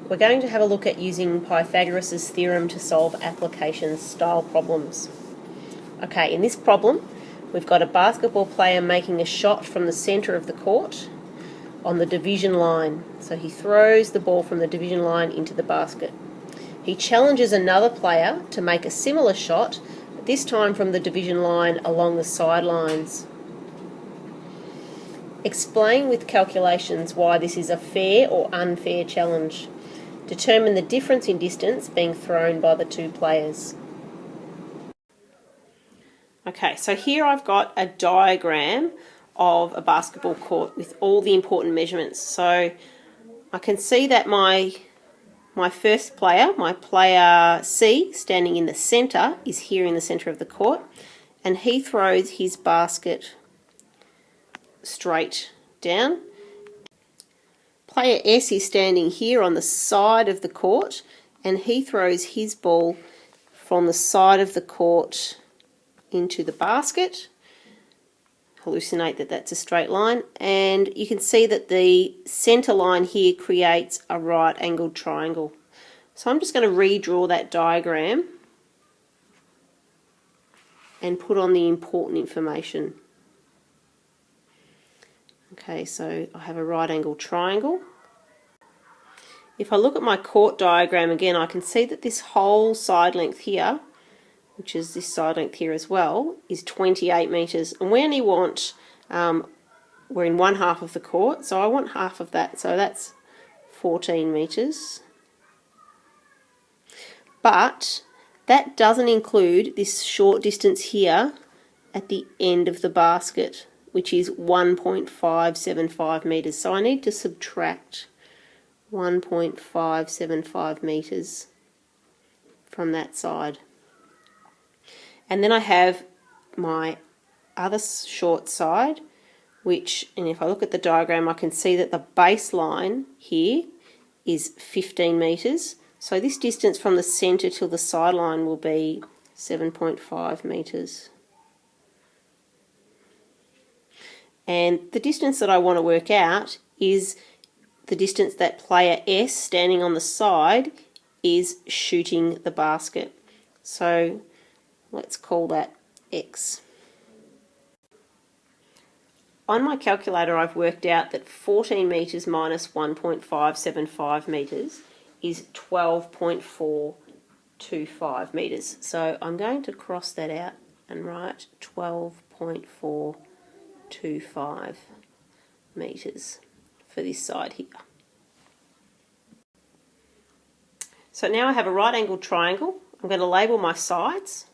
we're going to have a look at using Pythagoras' theorem to solve application style problems. Okay, in this problem, we've got a basketball player making a shot from the centre of the court on the division line. So he throws the ball from the division line into the basket. He challenges another player to make a similar shot, but this time from the division line along the sidelines. Explain with calculations why this is a fair or unfair challenge. Determine the difference in distance being thrown by the two players. Okay, so here I've got a diagram of a basketball court with all the important measurements. So I can see that my first player, my player C, standing in the centre, is here in the centre of the court, and he throws his basket straight down. Player S is standing here on the side of the court, and he throws his ball from the side of the court into the basket. Hallucinate that that's a straight line, and you can see that the centre line here creates a right angled triangle. So I'm just going to redraw that diagram and put on the important information. Okay, so I have a right angled triangle. If I look at my court diagram again, I can see that this whole side length here, which is this side length here as well, is 28 metres. And we only want, we're in one half of the court, so I want half of that. So that's 14 metres. But that doesn't include this short distance here at the end of the basket, which is 1.575 metres. So I need to subtract 1.575 metres from that side. And then I have my other short side, which, and if I look at the diagram, I can see that the baseline here is 15 metres. So this distance from the centre to the sideline will be 7.5 metres. And the distance that I want to work out is the distance that player S, standing on the side, is shooting the basket. So let's call that X. On my calculator, I've worked out that 14 metres minus 1.575 metres is 12.425 metres. So I'm going to cross that out and write 12.425 metres for this side here. So now I have a right angled triangle. I'm going to label my sides.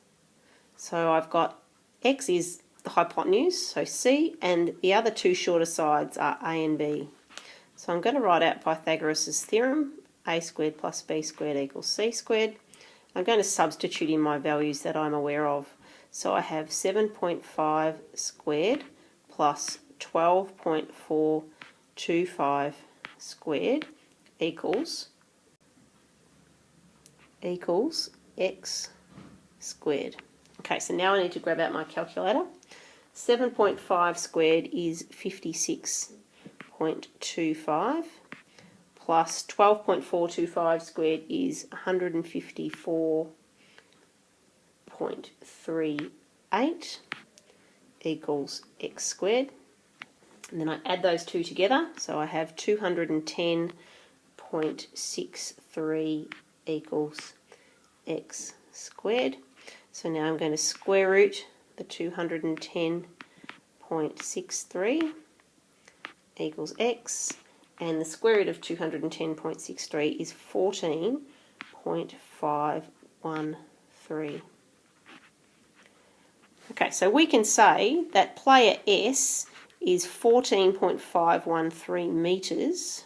So I've got X is the hypotenuse, so C, and the other two shorter sides are A and B. So I'm going to write out Pythagoras' theorem, A squared plus B squared equals C squared. I'm going to substitute in my values that I'm aware of. So I have 7.5 squared plus 12.425 squared equals X squared. Okay, so now I need to grab out my calculator. 7.5 squared is 56.25 plus 12.425 squared is 154.38 equals X squared. And then I add those two together, so I have 210.63 equals X squared. So now I'm going to square root the 210.63 equals X, and the square root of 210.63 is 14.513. Okay, so we can say that player S is 14.513 metres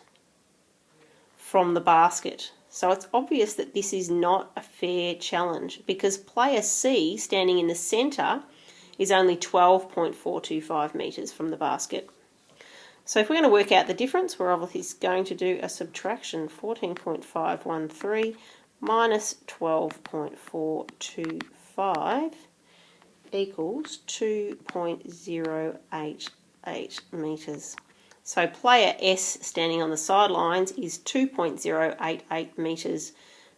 from the basket. So it's obvious that this is not a fair challenge because player C, standing in the centre, is only 12.425 metres from the basket. So if we're going to work out the difference, we're obviously going to do a subtraction. 14.513 minus 12.425 equals 2.088 metres. So player S standing on the sidelines is 2.088 metres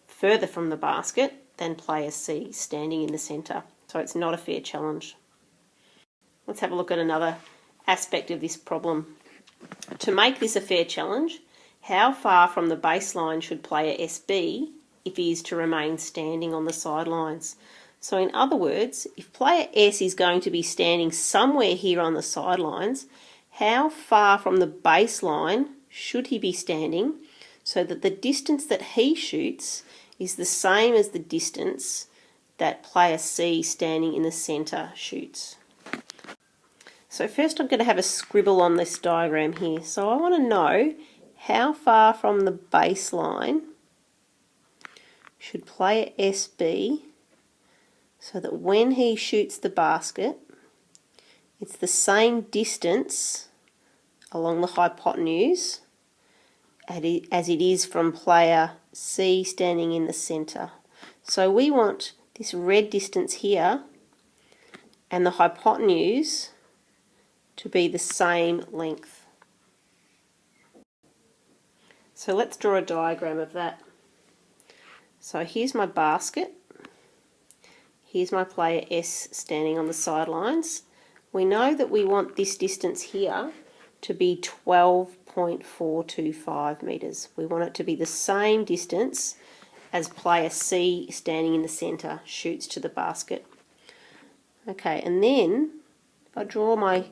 further from the basket than player C standing in the centre. So it's not a fair challenge. Let's have a look at another aspect of this problem. To make this a fair challenge, how far from the baseline should player S be if he is to remain standing on the sidelines? So in other words, if player S is going to be standing somewhere here on the sidelines, how far from the baseline should he be standing so that the distance that he shoots is the same as the distance that player C standing in the centre shoots? So first I'm going to have a scribble on this diagram here. So I want to know how far from the baseline should player S be so that when he shoots the basket, it's the same distance along the hypotenuse as it is from player C standing in the centre. So we want this red distance here and the hypotenuse to be the same length. So let's draw a diagram of that. So here's my basket. Here's my player S standing on the sidelines. We know that we want this distance here to be 12.425 metres. We want it to be the same distance as player C standing in the centre shoots to the basket. Okay, and then if I draw my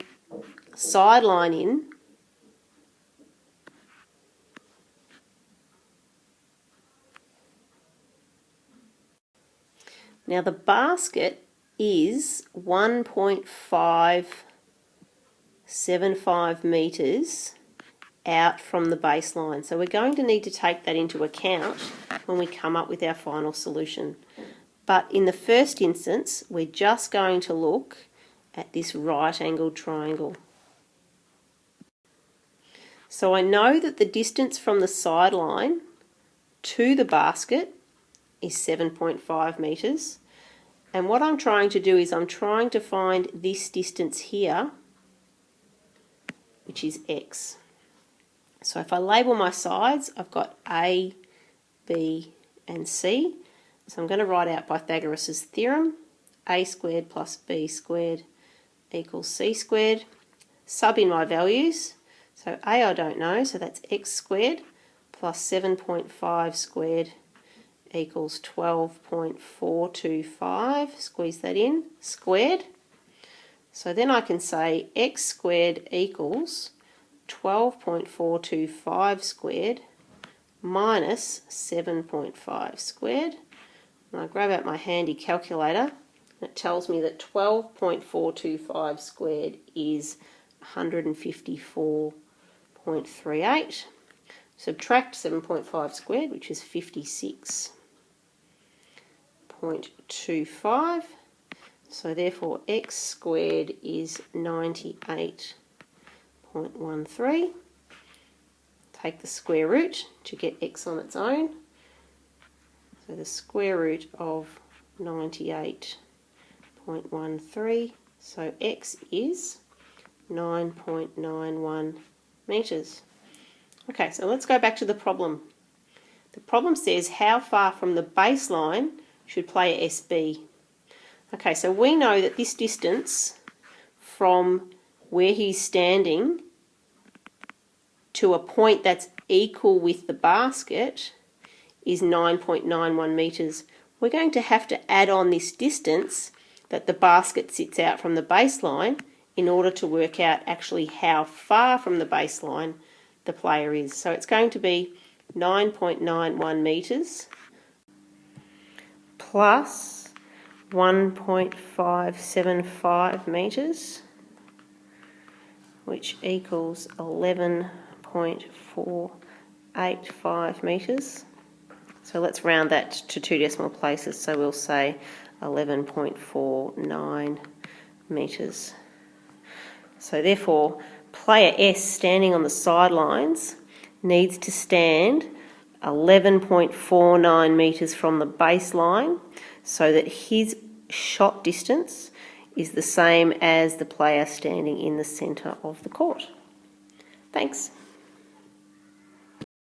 sideline in, now the basket is 1.575 metres out from the baseline. So we're going to need to take that into account when we come up with our final solution. But in the first instance, we're just going to look at this right-angled triangle. So I know that the distance from the sideline to the basket is 7.5 metres. And what I'm trying to do is I'm trying to find this distance here, which is x. So if I label my sides, I've got A, B and C. So I'm going to write out Pythagoras' theorem. A squared plus B squared equals C squared. Sub in my values. So A I don't know, so that's x squared plus 7.5 squared equals 12.425, squeeze that in, squared. So then I can say x squared equals 12.425 squared minus 7.5 squared. And I grab out my handy calculator, and it tells me that 12.425 squared is 154.38. Subtract 7.5 squared, which is 56.25. So therefore x squared is 98.13. Take the square root to get x on its own. So the square root of 98.13. So x is 9.91 metres. Okay, so let's go back to the problem. The problem says how far from the baseline should player S be? Okay, so we know that this distance from where he's standing to a point that's equal with the basket is 9.91 metres. We're going to have to add on this distance that the basket sits out from the baseline in order to work out actually how far from the baseline the player is. So it's going to be 9.91 metres plus 1.575 metres, which equals 11.485 metres. So let's round that to 2 decimal places, so we'll say 11.49 metres. So therefore, player S standing on the sidelines needs to stand 11.49 metres from the baseline so that his shot distance is the same as the player standing in the centre of the court. Thanks.